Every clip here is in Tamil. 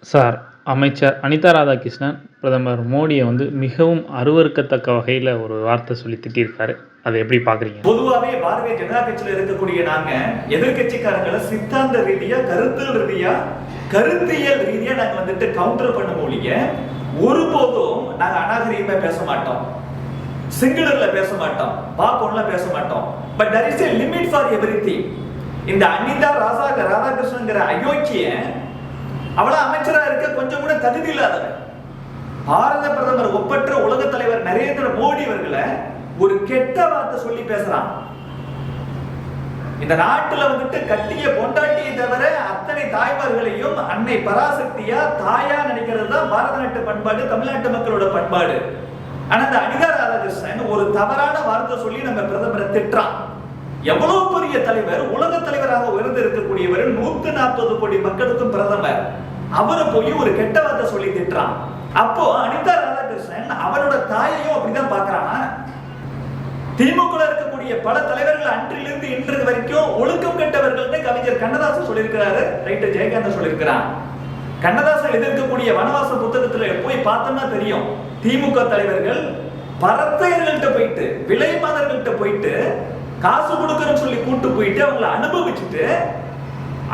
சார், அமைச்சர் அனிதா ராதாகிருஷ்ணன் பிரதமர் மோடிய மிகவும் அருவருக்கத்தக்க வகையில ஒரு வார்த்தை சொல்லி திட்டியிருக்காரு. அத எப்படி பார்க்குறீங்க? பொதுவாவே பாரதிய ஜனதா கட்சியில இருக்கக்கூடிய நாங்க எதிர்க்கட்சிக்காரங்களை சித்தாந்த ரீதியா, கருத்தியல் ரீதியா நாங்க கவுண்டர் பண்ண ஒழிய ஒருபோதும் நாங்க அநாகரிகமா பேச மாட்டோம், சிங்குலர்ல பேச மாட்டோம், பாக்கோன்ல பேச மாட்டோம். But there is a limit for everything. இந்த அனிதா ராதாகிருஷ்ணன்ங்கிற அயோக்கிய அவள அமைச்சரா இருக்க கொஞ்சம் கூட தகுதி இல்லாதவர். பாரத பிரதமர் ஒப்பற்ற உலக தலைவர் நரேந்திர மோடி அவர்களை ஒரு கெட்ட வார்த்தை சொல்லி பேசுறான். இந்த நாட்டுல கட்டிய பொண்டாட்டியை தவிர அத்தனை தாய்மார்களையும் அன்னை பராசக்தியா தாயா நினைக்கிறது தான் பாரத நாட்டு பண்பாடு, தமிழ்நாட்டு மக்களோட பண்பாடு. ஆனா இந்த அனிதா ராதாகிருஷ்ணன் ஒரு தவறான வார்த்தை சொல்லி நம்ம பிரதமரை திட்டுறான். எவ்வளவு பெரிய தலைவர், உலக தலைவராக உயர்ந்து இருக்கக்கூடியவர், 140 கோடி மக்களுக்கும் பிரதமர், அவரை போய் ஒரு கெட்ட வார்த்தை சொல்லி திட்டுறான். அப்போ அனிதா ராதாகிருஷ்ணன் அவரோட தாயையும் அப்படிதான் பாக்குறான். திமுக இருக்கக்கூடிய பல தலைவர்கள் அன்றிலிருந்து இன்று வரைக்கும் ஒழுக்கம் கெட்டவர்கள் கவிஞர் கண்ணதாசன் சொல்லியிருக்கிறாரு, ரைட்டு ஜெயகாந்தன் சொல்லியிருக்கிறான். கண்ணதாசன் எழுதியிருக்கக்கூடிய வனவாச புத்தகத்துல போய் பார்த்தோம்னா தெரியும், திமுக தலைவர்கள் பரத்தையர்கள்ட்ட போயிட்டு, விலை மாதர்கள்ட்ட போயிட்டு காசு கொடுக்கறன்னு சொல்லி கூட்டு போயிட்டு அவங்களை அனுபவிச்சுட்டு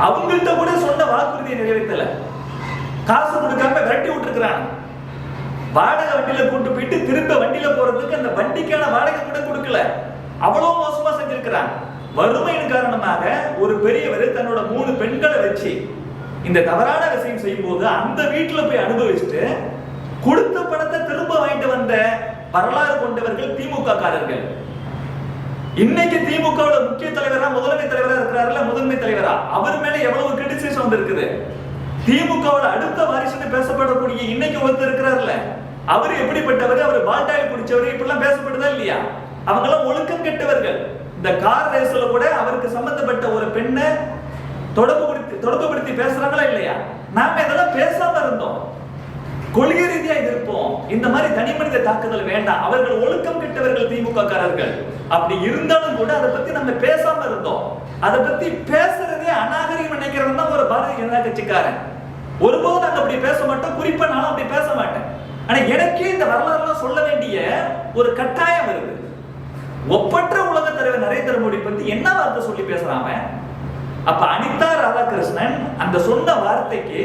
அவங்கள்ட்ட கூட சொன்ன வாக்குறுதியை நிறைவேற்றல, காசு கொடுக்காம விரட்டி விட்டுருக்கிறாங்க. வாடகை வண்டியில கூட்டு போயிட்டு திரும்ப வண்டியில போறதுக்கு அந்த வண்டிக்கான வாடகை கூட கொடுக்கல, அவ்வளவு மோசமா செஞ்சிருக்கிறாங்க. வறுமையின் காரணமாக ஒரு பெரியவர் தன்னோட 3 பெண்களை வச்சு இந்த தவறான விஷயம் செய்யும் போது அந்த வீட்டுல போய் அனுபவிச்சுட்டு கொடுத்த பணத்தை திரும்ப வாங்கிட்டு வந்த வரலாறு கொண்டவர்கள் திமுக காரர்கள். இன்னைக்கு திமுக முக்கிய தலைவரா, முதன்மை தலைவரா இருக்கிறாருல, முதன்மை தலைவரா, அவர் மேல எவ்வளவு கிரிட்டிசிசம் வந்திருக்குது. திமுக அடுத்த வாரிசுன்னு பேசப்படக்கூடிய இன்னைக்கு ஒருத்தர் இருக்கிறாருல, அவர் எப்படிப்பட்டவர், அவர் பால்டாயில் குடிச்சவர், இப்படிலாம் பேசப்படுதா இல்லையா? அவங்க எல்லாம் ஒழுக்கம் கெட்டவர்கள். இந்த கார் ரேஸ்ல கூட அவருக்கு சம்பந்தப்பட்ட ஒரு பெண்ணை தொடர்புபடுத்தி பேசுறாங்களா இல்லையா? நாம இதெல்லாம் பேசாம இருந்தோம், கொள்கை ரீதியா இருப்போம். இந்த மாதிரி தனி மனித தாக்குதல் வேண்டாம், அவர்கள் ஒழுக்கம் கெட்டவர்கள் திமுக காரர்கள். அப்படி இருந்தாலும் கூட அதை பத்தி நம்ம பேசாம இருந்தோம். அதை பத்தி பேசுறதே அநாகரிகம் நினைக்கிறது தான் ஒரு பாரதிய ஜனதா கட்சிக்காரன். ஒருபோதும் நாங்க அப்படி பேச மாட்டோம், குறிப்பா நானும் அப்படி பேச மாட்டேன். ஆனா எனக்கே இந்த வரலாறுலாம் சொல்ல வேண்டிய ஒரு கட்டாயம் வருது. ஒப்பற்ற உலக தலைவர் நரேந்திர மோடி பத்தி என்ன வார்த்தை சொல்லி பேசுறாங்க? அப்ப அனிதா ராதாகிருஷ்ணன் அந்த சொன்ன வார்த்தைக்கு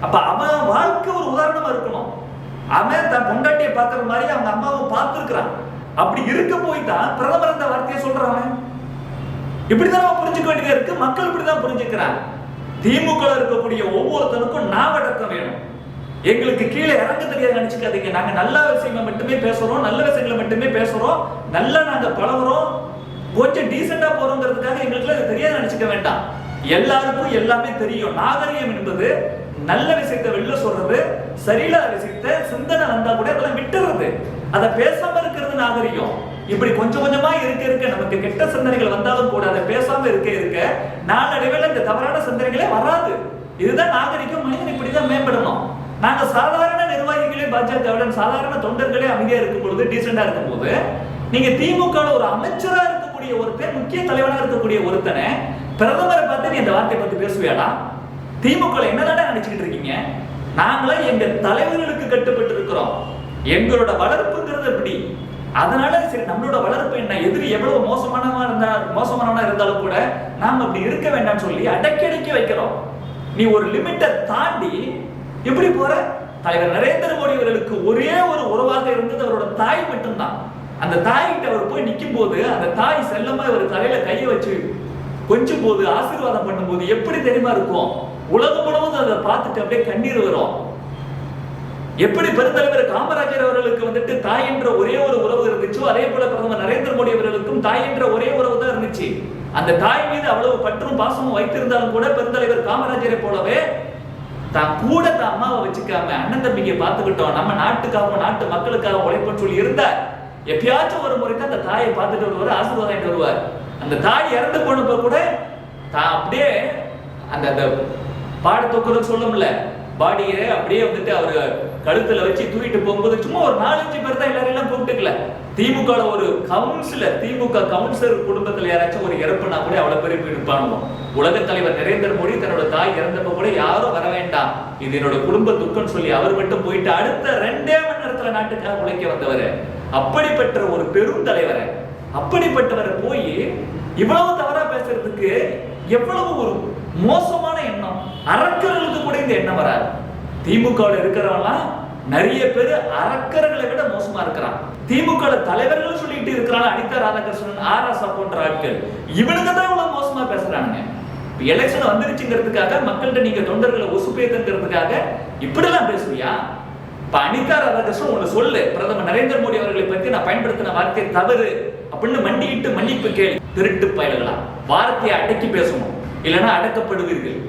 அப்ப அவன் வாழ்க்கை ஒரு உதாரணமா இருக்கணும். அவன் தன் பொண்டாட்டியை பார்க்கிற மாதிரி அவங்க அம்மாவை பார்த்திருக்கிறான். அப்படி இருக்க போய் தான் பிரதமர் அந்த வார்த்தையை சொல்றான். இப்படிதான் புரிஞ்சுக்க வேண்டியதா இருக்கு. மக்கள் இப்படிதான் புரிஞ்சுக்கிறாங்க. திமுக இருக்கக்கூடிய ஒவ்வொருத்தருக்கும் நாவடக்கம் வேணும். எங்களுக்கு கீழே இறங்க தெரியாது நினைச்சுக்காதீங்க. நாங்க நல்ல விஷயங்களை மட்டுமே பேசுறோம், நல்ல விஷயங்களை மட்டுமே பேசுறோம், நல்லா நாங்க பழகுறோம், கொஞ்சம் டீசெண்டா போறோங்கிறதுக்காக எங்களுக்கு அது தெரியாது நினைச்சுக்க வேண்டாம். எல்லாருக்கும் எல்லாமே தெரியும். நாகரிகம் என்பது நல்ல விஷயத்தை வெளில சொல்றது, சரியில்லாத விஷயத்தை சிந்தனை வந்தா கூட அதெல்லாம் விட்டுறது, அதை பேசாம இருக்கிறது நாகரிகம். இப்படி கொஞ்சம் கொஞ்சமா இருக்க நமக்கு கெட்ட சிந்தனைகள் வந்தாலும் கூட அதை பேசாம இருக்க நாளடைவில் இந்த தவறான சிந்தனைகளே வராது. இதுதான் நாகரிகம். மனிதன் இப்படிதான் மேம்படணும். நாங்க சாதாரண நிர்வாகிகளே, பாஜகவுடன் சாதாரண தொண்டர்களே அமைதியா இருக்கும் பொழுது, டீசெண்டா இருக்கும் போது, நீங்க திமுக ஒரு அமைச்சரா இருக்கக்கூடிய ஒருத்தன், முக்கிய தலைவனா இருக்கக்கூடிய ஒருத்தனை பிரதமரை பார்த்து நீ இந்த வார்த்தையை பத்தி பேசுவியாடா? திமுக என்னதான் நினைச்சுக்கிட்டு இருக்கீங்க? நாங்களே எங்க தலைவர்களுக்கு கட்டுப்பட்டு இருக்கிறோம். எங்களோட வளர்ப்புங்கிறது எப்படி? அதனால சரி, நம்மளோட வளர்ப்பு என்ன, எதிரி எவ்வளவு மோசமானவனா இருந்தாலும் கூட நாம அப்படி இருக்க வேண்டாம்னு சொல்லி அடக்கி வைக்கிறோம். நீ ஒரு லிமிட்டை தாண்டி எப்படி போற? தலைவர் நரேந்திர மோடி அவர்களுக்கு ஒரே ஒரு உறவாக இருந்தது அவரோட தாய் மட்டும்தான். அந்த தாய்கிட்ட அவர் போய் நிற்கும் போது அந்த தாய் செல்லமா ஒரு தலையில கையை வச்சு கொஞ்சம் போது, ஆசீர்வாதம் பண்ணும் போது எப்படி தெரியுமா இருக்கும்? உலகம் முழுவதும் அதை பார்த்துட்டு அப்படியே கண்ணீர் வரும். எப்படி பெருந்தலைவர் காமராஜர் அவர்களுக்கு தாய் என்ற ஒரே ஒரு உறவு இருந்துச்சோ, அதே போல பிரதமர் நரேந்திர மோடி அவர்களுக்கும் தாய் என்ற ஒரே உறவு தான் இருந்துச்சு. அந்த தாய் மீது அவ்வளவு பற்றும் பாசமும் வைத்திருந்தாலும் கூட பெருந்தலைவர் காமராஜரை போலவே தான் கூட தான் அம்மாவை வச்சுக்காம அண்ணன் தம்பியை பார்த்துக்கிட்டோம், நம்ம நாட்டுக்காகவும் நாட்டு மக்களுக்காக உழைப்புன்னு சொல்லி இருந்தார். எப்பயாச்சும் ஒரு முறை தான் அந்த தாயை பார்த்துட்டு வருவார், ஆசீர்வாதம் வருவார். அந்த தாய் இறந்து போனப்ப கூட தான் அப்படியே அந்த பாடத்தொக்குன்னு சொல்லும்ல, பாடியை அப்படியே வந்துட்டு அவரு கழுத்துல வச்சு தூக்கிட்டு போகும்போது சும்மா ஒரு 4-5 பேர் தான் எல்லாரையும் கூப்பிட்டுக்கல. திமுக ஒரு கவுன்சிலர், திமுக கவுன்சிலர் குடும்பத்துல யாராச்சும் ஒரு இறப்புனா கூட அவ்வளவு பேர் இருப்பானுங்க. உலக தலைவர் நரேந்திர மோடி தன்னோட தாய் இறந்தப்ப கூட யாரும் வர வேண்டாம், இது என்னோட குடும்ப துக்கம் சொல்லி அவர் மட்டும் போயிட்டு அடுத்த 2 மணி நேரத்துல நாட்டுக்காக உழைக்க வந்தவர். அப்படிப்பட்ட ஒரு பெரும் தலைவரை, அப்படிப்பட்டவரை போய் இவ்வளவு தவறா பேசுறதுக்கு எவ்வளவு ஒரு மோசமான எண்ணம். அரக்கர்களுக்கு கூட இந்த எண்ணம் வராது. திமுக இருக்கிறவங்களாம் நிறைய பேர் அரக்கர்களை விட மோசமா இருக்கிறான். திமுக தலைவர்கள் சொல்லிட்டு இருக்கிறாங்க, அனிதா ராதாகிருஷ்ணன், ஆராசா போன்ற ஆட்கள், இவனுக்கு தான் இவ்வளவு மோசமா பேசுறாங்க. எலெக்ஷன் வந்துருச்சுங்கிறதுக்காக மக்கள்கிட்ட நீங்க தொண்டர்களை ஒசுப்பேத்துங்கிறதுக்காக இப்படி எல்லாம் பேசுவியா? இப்ப அனிதா ராதாகிருஷ்ணன் ஒண்ணு சொல்லு, பிரதமர் நரேந்திர மோடி அவர்களை பத்தி நான் பயன்படுத்தின வார்த்தை தவறு அப்படின்னு மண்டியிட்டு மன்னிப்பு கேள்வி. திருட்டு பயல்களா, வார்த்தையை அடக்கி பேசணும், இல்லைன்னா அடக்கப்படுவீர்கள்.